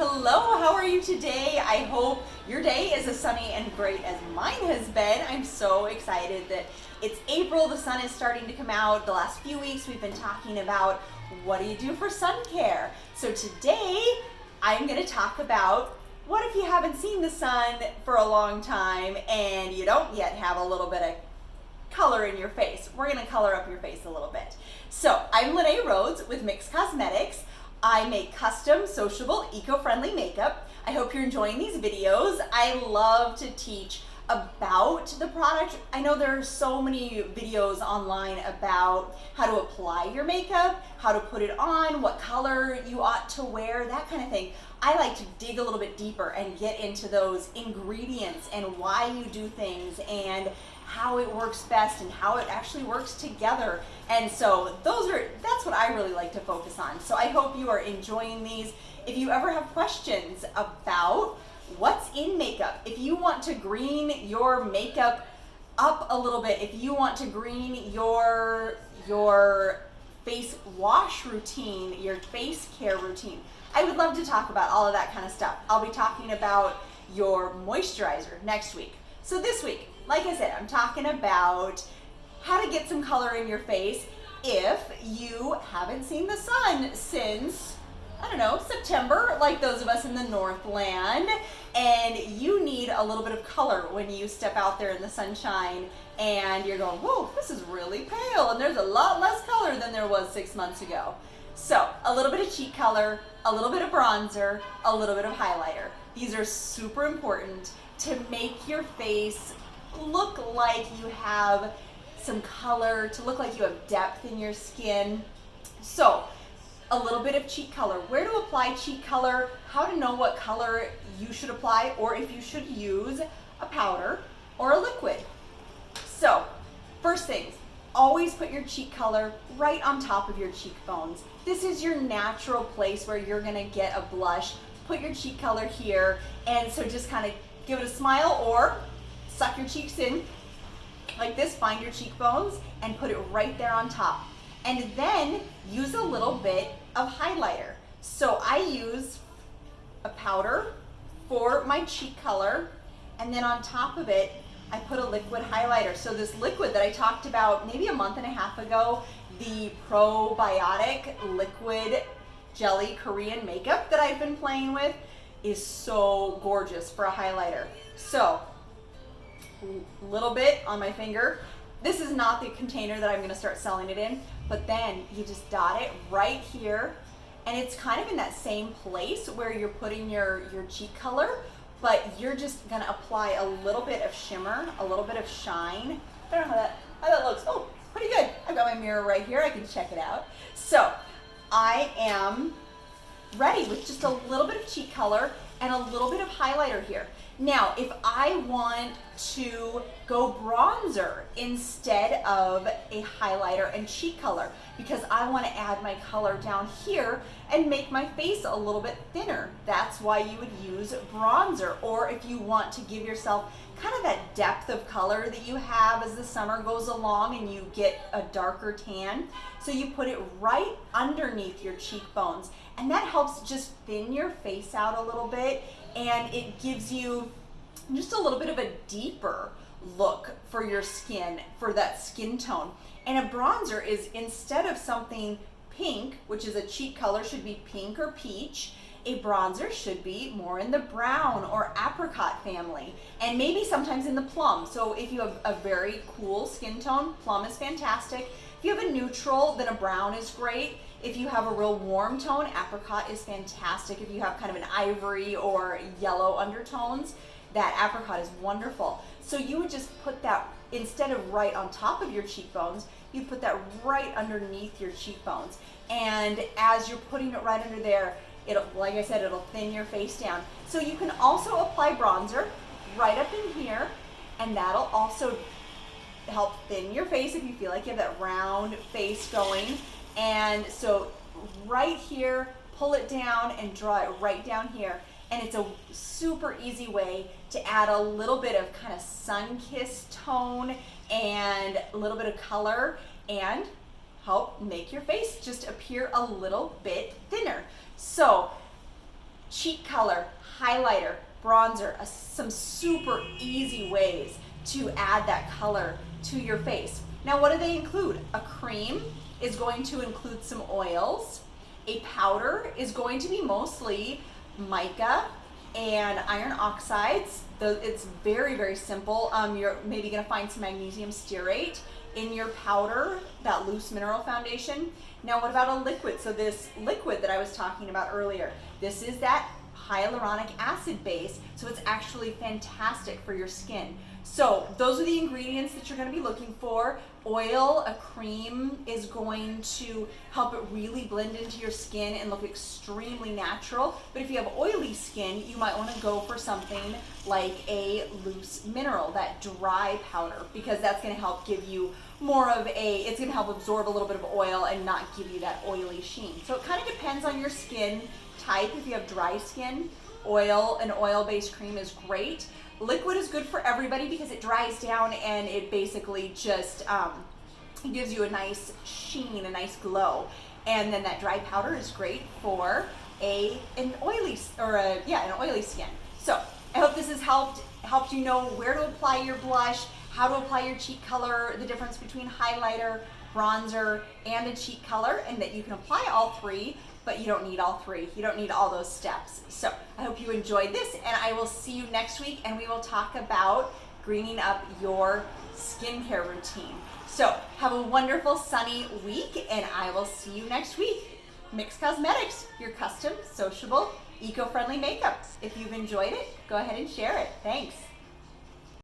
Hello, how are you today? I hope your day is as sunny and great as mine has been. I'm so excited that it's April, the sun is starting to come out. The last few weeks we've been talking about what do you do for sun care. So today I'm going to talk about what if you haven't seen the sun for a long time and you don't yet have a little bit of color in your face. We're going to color up your face a little bit. So I'm Lene Rhodes with Mix Cosmetics. I make custom, sociable, eco-friendly makeup. I hope you're enjoying these videos. I love to teach about the product. I know there are so many videos online about how to apply your makeup, how to put it on, what color you ought to wear, that kind of thing. I like to dig a little bit deeper and get into those ingredients and why you do things and how it works best and how it actually works together. And so that's what I really like to focus on. So I hope you are enjoying these. If you ever have questions about what's in makeup, if you want to green your makeup up a little bit, if you want to green your face wash routine, your face care routine, I would love to talk about all of that kind of stuff. I'll be talking about your moisturizer next week. So this week, like I said, I'm talking about how to get some color in your face if you haven't seen the sun since, I don't know, September, like those of us in the Northland, and you need a little bit of color when you step out there in the sunshine and you're going, whoa, this is really pale, and there's a lot less color than there was 6 months ago. So a little bit of cheek color, a little bit of bronzer, a little bit of highlighter. These are super important to make your face look like you have some color, to look like you have depth in your skin. So a little bit of cheek color, where to apply cheek color, how to know what color you should apply, or if you should use a powder or a liquid. So first things, always put your cheek color right on top of your cheekbones. This is your natural place where you're gonna get a blush. Put your cheek color here, and so just kind of give it a smile or suck your cheeks in like this, find your cheekbones and put it right there on top. And then use a little bit of highlighter. So I use a powder for my cheek color, and then on top of it, I put a liquid highlighter. So this liquid that I talked about maybe a month and a half ago, the probiotic liquid jelly Korean makeup that I've been playing with, is so gorgeous for a highlighter. So a little bit on my finger. This is not the container that I'm going to start selling it in, but then you just dot it right here, and it's kind of in that same place where you're putting your cheek color, but you're just going to apply a little bit of shimmer, a little bit of shine. I don't know how that looks. Oh, pretty good. I've got my mirror right here. I can check it out. So I am ready with just a little bit of cheek color and a little bit of highlighter here. Now, if I want to go bronzer instead of a highlighter and cheek color, because I want to add my color down here and make my face a little bit thinner, that's why you would use bronzer. Or if you want to give yourself kind of that depth of color that you have as the summer goes along and you get a darker tan, so you put it right underneath your cheekbones, and that helps just thin your face out a little bit, and it gives you just a little bit of a deeper look for your skin, for that skin tone. And a bronzer is, instead of something pink, which is a cheek color, should be pink or peach, a bronzer should be more in the brown or apricot family, and maybe sometimes in the plum. So if you have a very cool skin tone, plum is fantastic. If you have a neutral, then a brown is great. If you have a real warm tone, apricot is fantastic. If you have kind of an ivory or yellow undertones, that apricot is wonderful. So you would just put that, instead of right on top of your cheekbones, you put that right underneath your cheekbones. And as you're putting it right under there, it'll, like I said, it'll thin your face down. So you can also apply bronzer right up in here, and that'll also help thin your face if you feel like you have that round face going. And so right here, pull it down and draw it right down here. And it's a super easy way to add a little bit of kind of sun-kissed tone and a little bit of color and help make your face just appear a little bit thinner. So cheek color, highlighter, bronzer, some super easy ways to add that color to your face. Now, what do they include? A cream is going to include some oils. A powder is going to be mostly mica and iron oxides. It's very, very simple. You're maybe gonna find some magnesium stearate in your powder, that loose mineral foundation. Now, what about a liquid? So this liquid that I was talking about earlier, this is that hyaluronic acid base, so it's actually fantastic for your skin. So those are the ingredients that you're going to be looking for. Oil, a cream is going to help it really blend into your skin and look extremely natural. But if you have oily skin, you might want to go for something like a loose mineral, that dry powder, because that's going to help give you more of it's going to help absorb a little bit of oil and not give you that oily sheen. So it kind of depends on your skin type. If you have dry skin, an oil-based cream is great. Liquid is good for everybody because it dries down and it basically just gives you a nice sheen, a nice glow. And then that dry powder is great for an oily skin. So I hope this has helped you know where to apply your blush, how to apply your cheek color, the difference between highlighter, bronzer, and a cheek color, and that you can apply all three, but you don't need all three. You don't need all those steps. So I hope you enjoyed this, and I will see you next week, and we will talk about greening up your skincare routine. So have a wonderful sunny week, and I will see you next week. Mix Cosmetics, your custom, sociable, eco-friendly makeup. If you've enjoyed it, go ahead and share it. Thanks.